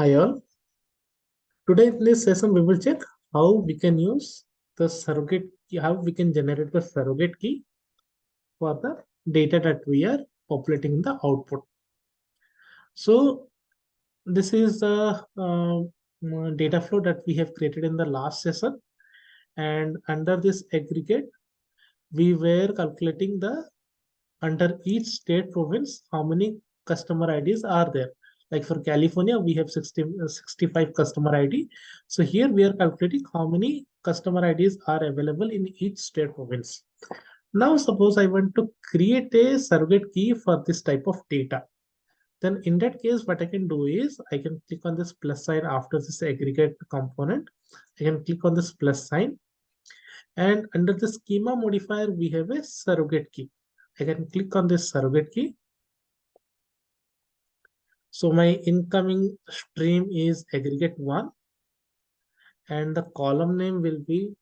Hi all. Today in this session we will check how we can use the surrogate key, how we can generate the surrogate key for the data that we are populating in the output. So this is the data flow that we have created in the last session, and under this aggregate we were calculating the under each state province how many customer IDs are there. Like for California, we have 65 customer ID. So here we are calculating how many customer IDs are available in each state province. Now, suppose I want to create a surrogate key for this type of data. Then in that case, what I can do is I can click on this plus sign after this aggregate component. I can click on this plus sign. And under the schema modifier, we have a surrogate key. I can click on this surrogate key. So my incoming stream is aggregate 1 and the column name will be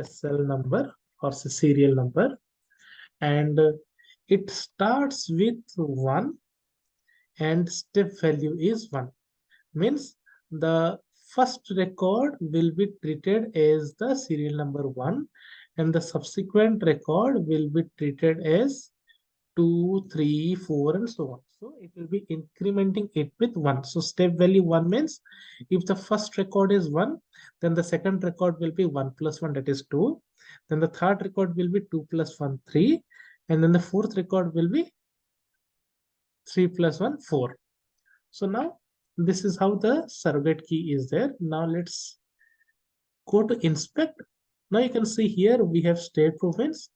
SL number or serial number, and it starts with 1 and step value is 1. Means the first record will be treated as the serial number 1 and the subsequent record will be treated as 2, 3, 4, and so on. So it will be incrementing it with 1. So step value 1 means if the first record is 1, then the second record will be 1 plus 1, that is 2. Then the third record will be 2 plus 1, 3. And then the fourth record will be 3 plus 1, 4. So now this is how the surrogate key is there. Now let's go to inspect. Now you can see here we have state province,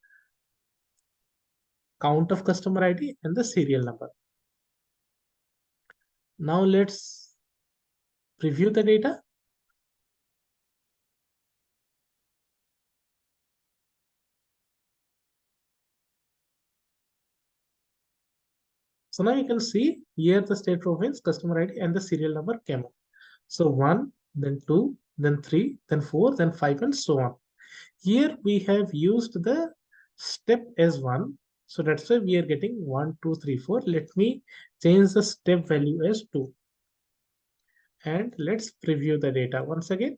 count of customer ID, and the serial number. Now let's preview the data. So now you can see here the state province, customer ID, and the serial number came up. So 1, then 2, then 3, then 4, then 5, and so on. Here we have used the step as 1. So that's why we are getting 1, 2, 3, 4. Let me change the step value as 2. And let's preview the data once again.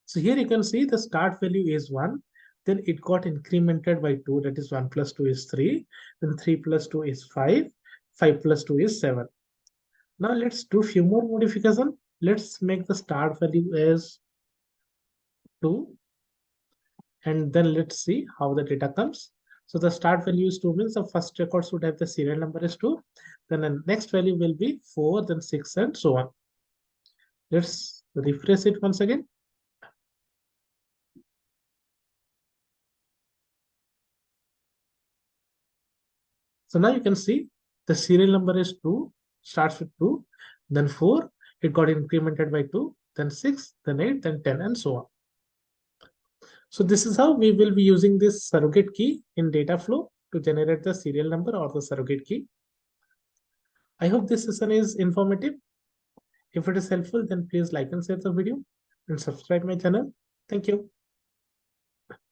So here you can see the start value is 1. Then it got incremented by 2. That is 1 plus 2 is 3. Then 3 plus 2 is 5. 5 plus 2 is 7. Now let's do few more modification. Let's make the start value as 2. And then let's see how the data comes. So the start value is 2 means the first record should have the serial number is 2. Then the next value will be 4, then 6, and so on. Let's refresh it once again. So now you can see the serial number is 2, starts with 2, then 4, it got incremented by 2, then 6, then 8, then 10, and so on. So this is how we will be using this surrogate key in data flow to generate the serial number or the surrogate key. I hope this session is informative. If it is helpful, then please like and share the video and subscribe my channel. Thank you.